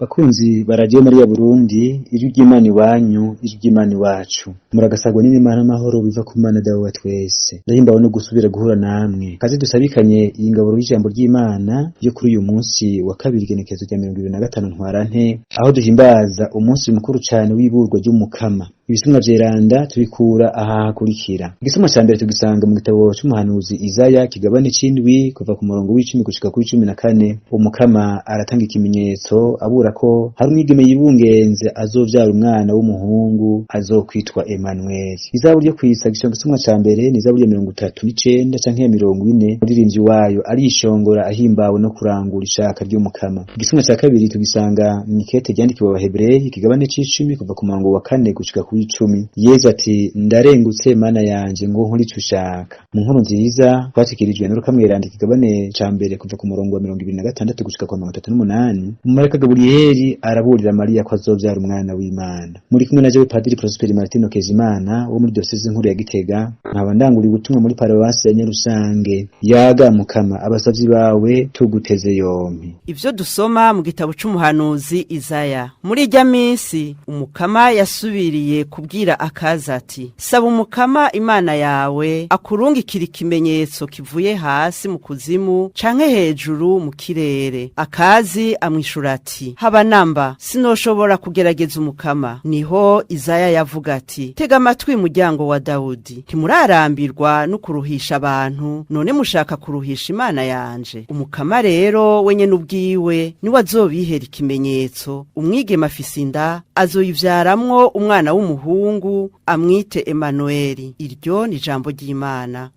Bakunzi baradiyo Mariya Burundi, ijwi ry'Imana iwanyu, ijwi ry'Imana iwacu. Muragasagwa n'Imana amahoro biva ku Mana Dawe wa twese. Ndahimbawe no gusubira guhura namwe. Kaze dusabikanye iyi ngaburo y'ijambo ry'Imana yo kuri uyu munsi wa kabiri igenekerezo rya 25 Ntwarante, aho duhimbaza umunsi mukuru cyane w'iburwa ry'umukama. Ibisumwa vyeranda tubikura aha hakurikira. Igisumwa ca mbere tugisanga mu gitabo c'umuhanuzi Izaya kigabane c'indwi kuva ku murongo w'10 gushika kuri 14. Umukama aratanga ikimenyetso abura ko hari umwigeme yibungenze azovyara umwana w'umuhungu azokwitwa Emmanuel. Izaburi yo kwisa igisumwa ca mbere ni izaburi ya 39 canke ya 40. Umuririmbyi wayo arishongora ahimbawe no kurangura ishaka ry'umukama. Igisumwa ca kabiri tugisanga mu ikete ryandikiwe Abahebreyi kigabane c'10 kuva ku murongo wa 4 gushika kuri 10. Yesu ati ndarengutse Mana yanje ngo nkuri ico ushaka. Mu nkuru nziza twatikirijwe n'Luka mweranda kigabane ca mbere kuva ku murongo wa 26 gushika ku 38. Umumarayika Gaburiyeli araburira Mariya ko azovyara umwana w'Imana. Muri kumwe na jewe Padiri Prosper Martino Kezimana wo muri diocese nkuru ya Gitega, nkaba ndangura ubutumwa muri paroisse ya Nyarusange. Yaga mukama abasavyi bawe tuguteze yompi. Ivyo dusoma mu gitabo c'umuhanuzi Izaya. Muri irya minsi umukama yasubiriye kubwira Akazi ati saba umukama Imana yawe akurungikira ikimenyetso kivuye hasi mu kuzimu canke hejuru mu kirere. Akazi amwishura ati haba namba sinoshobora kugerageza umukama. Niho Izaya yavuga ati tega amatwi muryango wa Dawudi, ntimurarambirwa no kuruhisha abantu, none mushaka kuruhisha Imana yanje. Umukama rero wenye n'ubwiwe niwe azobihera ikimenyetso. Umwigeme afise inda azoyivyaramwo umwana w'umuhungu amwite Emmanuel. Iryo ni ijambo ry'Imana.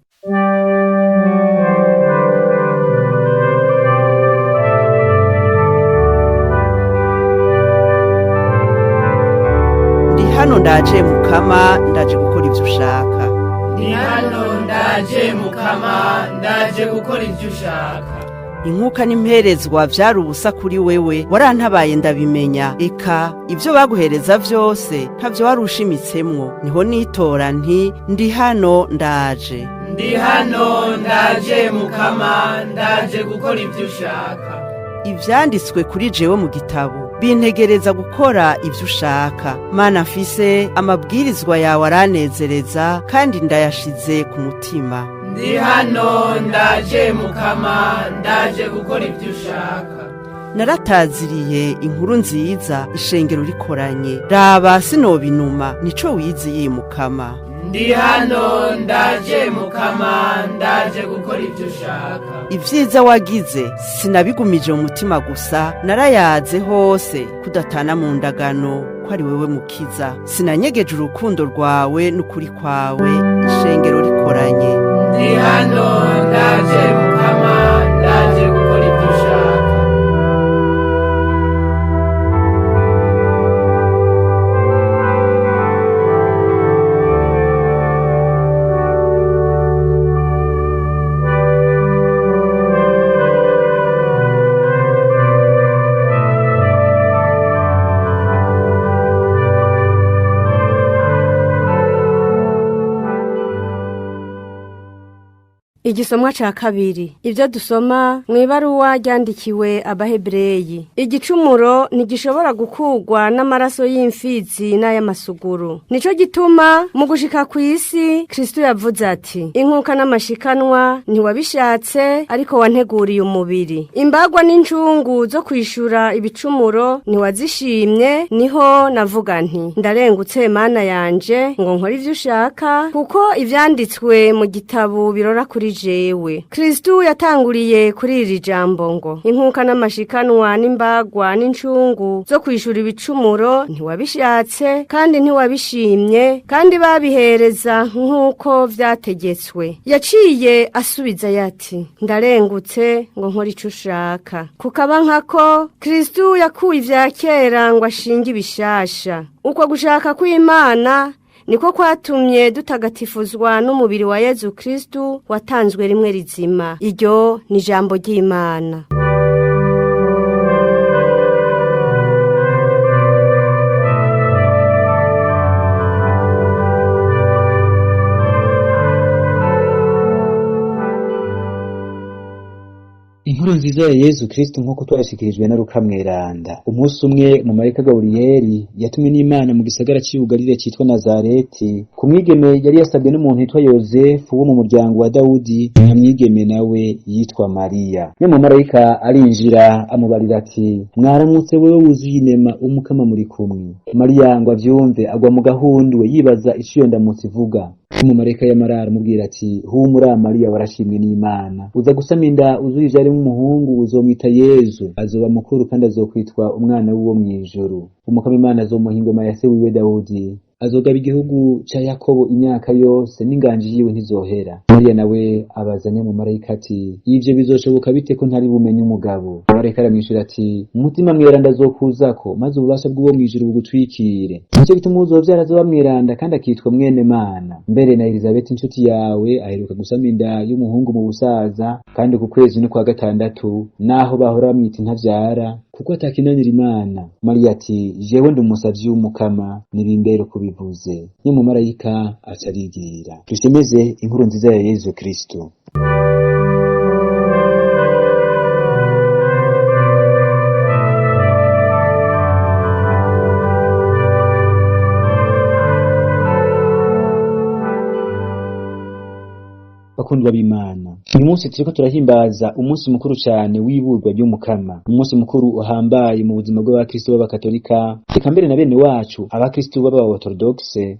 Ndi hano ndaje mukama, ndaje gukora ivyo ushaka. Ndi hano ndaje mukama, ndaje gukora ivyo ushaka. Inkuka n'imperezwa vyari ubusa kuri wewe, warantabaye ndabimenya. Eka ivyo baguhereza vyose ntavyo warushimitsemwo. Niho nitora nti ndi hano ndaje. Ndi hano ndaje mukama, ndaje gukora ivyo ushaka. Ivyanditswe kuri jewe mu gitabo bintegereza gukora ivyo ushaka. Mana mfise amabwirizwa yawe aranezereza kandi ndayashize ku mutima. Ndi hano ndaje mukama, ndaje gukora ivyo ushaka. Narataziriye inkuru nziza ishengero rikoranye. Raba sinobinuma nico wiziye mukama. Ndi hano ndaje mukama, ndaje gukora ivyo ushaka. Ivyiza wagize sinabigumije mu mutima gusa, narayaze hose kudatana mu ndagano ko ari wewe mukiza. Sinanyegeje urukundo rwawe n'ukuri kwawe ishengero rikoranye. Ndi hano ndaje mukama, ndaje gukora ivyo ushaka. Igisomwa ca kabiri. Ivyo dusoma mw'ibaruwa ryandikiwe Abahebreyi. Igicumuro ntigishobora gukurwa n'amaraso y'imfizi n'ay'amasuguru. Nico gituma mu gushika kw'isi Kristo yavuze ati inkuka n'amashikanwa ntiwabishatse ariko wanteguriye umubiri. Imbagwa n'incungu zo kwishura ibicumuro ntiwazishimye. Niho navuga nti ndarengutse Mana yanje ngo nkore ivyo ushaka, kuko ivyanditswe mu gitabo birora kuri jewe. Kristo yatanguriye kuri iri jambo ngo inkuka n'amashikanwa n'imbagwa n'incungu zo kwishura ibicumuro ntiwabishatse kandi ntiwabishimye, kandi babihereza nk'uko vyategetswe. Yaciye asubiza yati ndarengutse ngo nkore ico ushaka. Kukaba nkako Kristo yakuye ivya kera ngo ashinge ibishasha. Uko gushaka kw'Imana niko kwatumye dutagatifuzwa n'umubiri wa Yezu Kristo watanzwe rimwe rizima. Iryo ni ijambo ry'Imana. Inkuru nziza ya Yezu Kristo nk'uko twashikirijwe na Luka mweranda. Umunsi umwe mu marayika Gaburiyeli yatumwe n'Imana mu gisagara cy'Ugalile cyitwa Nazareti ku mwigeme yari yasabwe n'umuntu yitwa Yozefu wo mu muryango wa Dawudi, na mwigeme nawe yitwa Mariya. Nyuma marayika arinjira amubarira ati, mwaramutse wewe wuzuye inema, umukama muri kumwe. Mariya ngo avyumve agwa mu gahundwe yibaza ico iyo ndamutse ivuga. Umumarayika yamarara aramubwira ati, humura Mariya, warashimwe n'Imana, uza gusama inda uzuye ivyaremwo umuhungu, uzomwita Yezu, azoba mukuru kandi azokwitwa umwana w'uwo mw'ijuru. Umukama Imana azomuha ingoma ya se wiwe Dawudi, azogaba igihugu ca Yakobo imyaka yose, n'inganji yiwe ntizohera. Mariya nawe abazanya mu marayika ati, ivyo bizoshoboka bite ko ntari bumenye umugabo? Marayika aramwishura ati, umutima mweranda azokuzako, maze ububasha bw'uwo mw'ijuru bugutwikire. Nico gituma uzovyara azoba mweranda kandi akitwa mwene Mana. Mbere na Elizabeti inshuti yawe aheruka gusama inda y'umuhungu mu busaza, kandi ku kwezi no kwa gatandatu, naho bahora bamwita ntavyara, kuko atakinanira Imana. Mariya ati, jewe ndi umusavyi w'umukama, nibimbere kubivuze. Nyuma marayika aca arigira. Dushemeze inkuru nziza ya Yezu Kristo. Bakundwa b'Imana, uyu munsi turiko turahimbaza umunsi mukuru cane w'iburwa ry'umukama, umunsi mukuru uhambaye mu buzima bw'abakristo b'abakatolika, eka mbere na bene wacu abakristo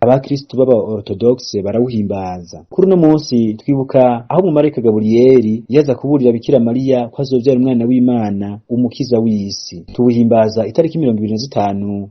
abakristo b'aba-orthodoxe barawuhimbaza. Kuri uno munsi twibuka aho umumarayika Gaburiyeli yaza kuburira Bikira Mariya ko azovyara umwana w'Imana, umukiza w'isi. Tuwuhimbaza itariki 25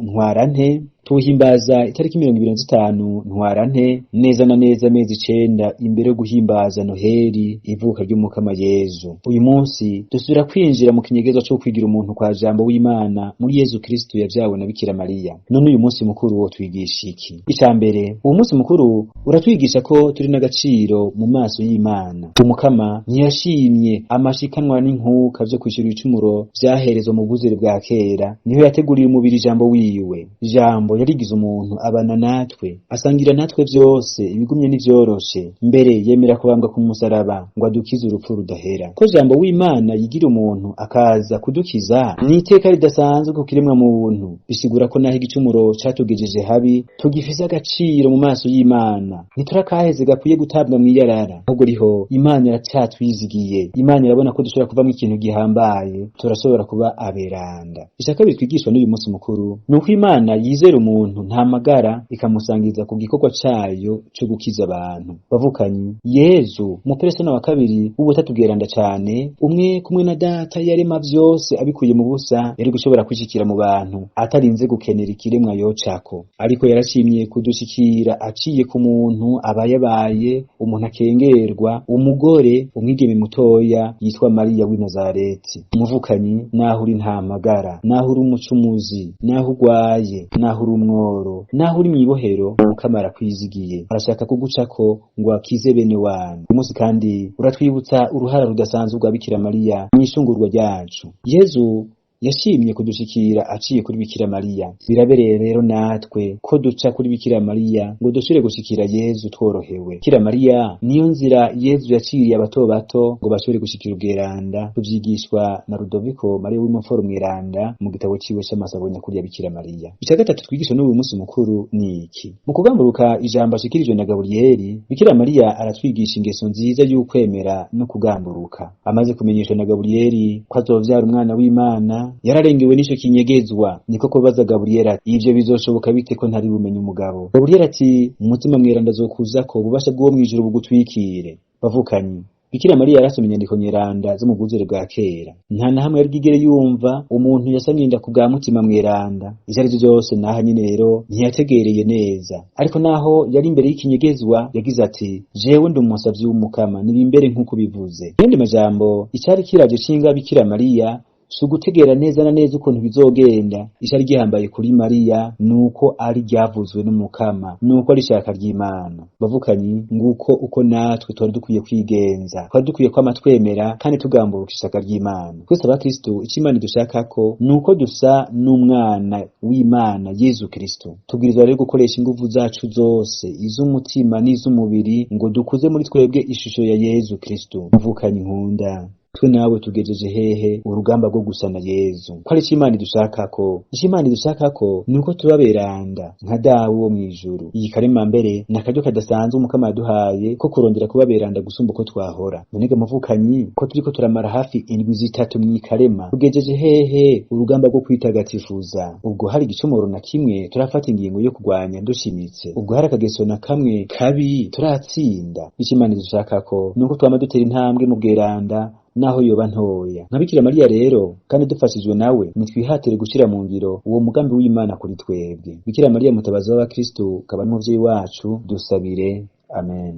Ntwarante, tuwuhimbaza itariki 25 Ntwarante, neza na neza amezi 9 imbere yo guhimbaza Noheli, ivuka ry'umukama Yezu. Uyu munsi dusubira kwinjira mu kinyegezwa cyo kwigira umuntu kwa jambo w'Imana muri Yezu Kristo yavyawe na Bikira Mariya. None uyu munsi mukuru wo twigisha iki? Icambere, uwo munsi mukuru uratwigisha ko turi n'agaciro mu maso y'Imana. Umukama ntiyashimye amashikanwa n'inkuka vyo kwishura ibicumuro vyaherezwa mu buzure bwa kera, niho yateguriye umubiri ijambo wiwe. Ijambo yarigize umuntu abana natwe, asangira natwe vyose, ibigumye n'ivyoroshe, mbere yemera kubambwa ku musaraba ngo adukize urupfu rudahera. Ko jambo w'Imana yigira umuntu akaza kudukiza, ni iteka ridasanzwe ku kiremwa muntu. Bisigura ko naho igicumuro catugejeje habi, tugifise agaciro mu maso y'Imana. Ntiturakaheze gakwiye gutabwa mw'iyarara, ahubwo riho Imana iracyatwizigiye. Imana irabona ko dushobora kuvamwo ikintu gihambaye, turashobora kuba aberanda. Ishaka bitwigishwa n'uyu munsi mukuru, nuko Imana yizera umuntu nta magara, ikamusangiza ku gikorwa cayo cyo gukiza abantu. Bavukanye, Yezu umuperesona wa kabiri w'ubutatu bweranda cane, umwe kumwe na Data yarema vyose abikuye mu busa, yari gushobora kwishikira mu bantu atarinze gukenera ikiremwa yocako, ariko yarashimye kudushikira aciye ku muntu abayabaye, umuntu akengerwa, umugore, umwigeme mutoya yitwa Mariya w'i Nazareti. Umuvukanyi, naho uri nta magara, naho uri umucumuzi, naho ugwaye, naho uri umworo, naho uri mw'ibohero, Mukama arakwizigiye, arashaka kugucako ngo akize bene wanyu. Uyu munsi kandi uratwibutsa uruhara rudasanzwe rwa Bikira Mariya mw'ishungurwa ryacu. Yezu yashimye kudushikira aciye kuri Bikira Mariya. Birabereye rero natwe ko duca kuri Bikira Mariya ngo dushire gushikira Yezu tworohewe. Bikira Mariya niyo nzira Yezu yaciriye abato bato ngo bashobore gushikira ubweranda, tuvyigishwa na Rudoviko Mariya w'Imoforo mweranda mu gitabo ciwe c'amasabo nyakuri ya Bikira Mariya. Ica gatatu twigisha n'uyu munsi mukuru ni iki? Mu kugamburuka ijambo ashikirijwe na Gaburiyeli, Bikira Mariya aratwigisha ingeso nziza y'ukwemera no kugamburuka. Amaze kumenyeshwa na Gaburiyeli ko azovyara umwana w'Imana, yararengewe n'ico kinyegezwa, niko kubaza Gaburiyeli ati, ivyo bizoshoboka bite ko ntari bumenye umugabo? Gaburiyeli ati, umutima mweranda azokuzako, ububasha bw'uwo mw'ijuru bugutwikire. Bavukanye, Bikira Mariya yarasomye inyandiko nyeranda zo mu bwuzure bwa kera. Nta na hamwe yarigigere yumva umuntu yasamye inda ku bwa mutima mweranda. Ivyo ari vyo vyose naho nyene rero ntiyategereye neza, ariko naho yari imbere y'ikinyegezwa yagize ati, jewe ndi umusavyi w'umukama, nibimbere nk'uko bivuze. Yandi majambo, icari kiraje cinga Bikira Mariya sugutegera neza na neza ukuntu bizogenda. Ishari gihambaye kuri Mariya nuko ari ryavuzwe n'umukama, nuko ari shaka ry'Imana. Bavukanyi, nguko uko natwe twari dukwiye kwigenza, twari dukwiye kwama twemera kandi tugamburuka ishaka ry'Imana. Twese abakristo ico Imana dushakako nuko dusa n'umwana w'Imana Yezu Kristo. Tubwirizwa rero gukoresha inguvu zacu zose, iz'umutima n'iz'umubiri, ngo dukuze muri twebwe ishusho ya Yezu Kristo. Bavukanyi nkunda, twe nawe tugejeje hehe urugamba rwo gusana Yezu? Ko ari Imana idushakako? Imana idushakako nuko tubaberanda nka dawe wo mwijuru. Iyi karema mbere nakaryo kadasanzwe umukama yaduhaye ko kurondera kubaberanda gusumba uko twahora. Nonega muvukanyi ko turiko turamara hafi indwi zitatu mwikarema, tugejeje hehe urugamba rwo kwitagatifuza? Ubwo hari igicumuro na kimwe turafata ingingo yo kurwanya dushimitse? Ubwo hari akageso na kamwe kabi turatsinda? Imana idushakako nuko twama dutera intambwe mu bweranda naho yoba ntoya nka Bikira Mariya rero, kandi dufashijwe nawe nitwihatire gushira mu ngiro uwo mugambi w'Imana kuri twebwe. Bikira Mariya mutabazi w'abakristo, kaba n'umuvyeyi wacu, dusabire. Amen.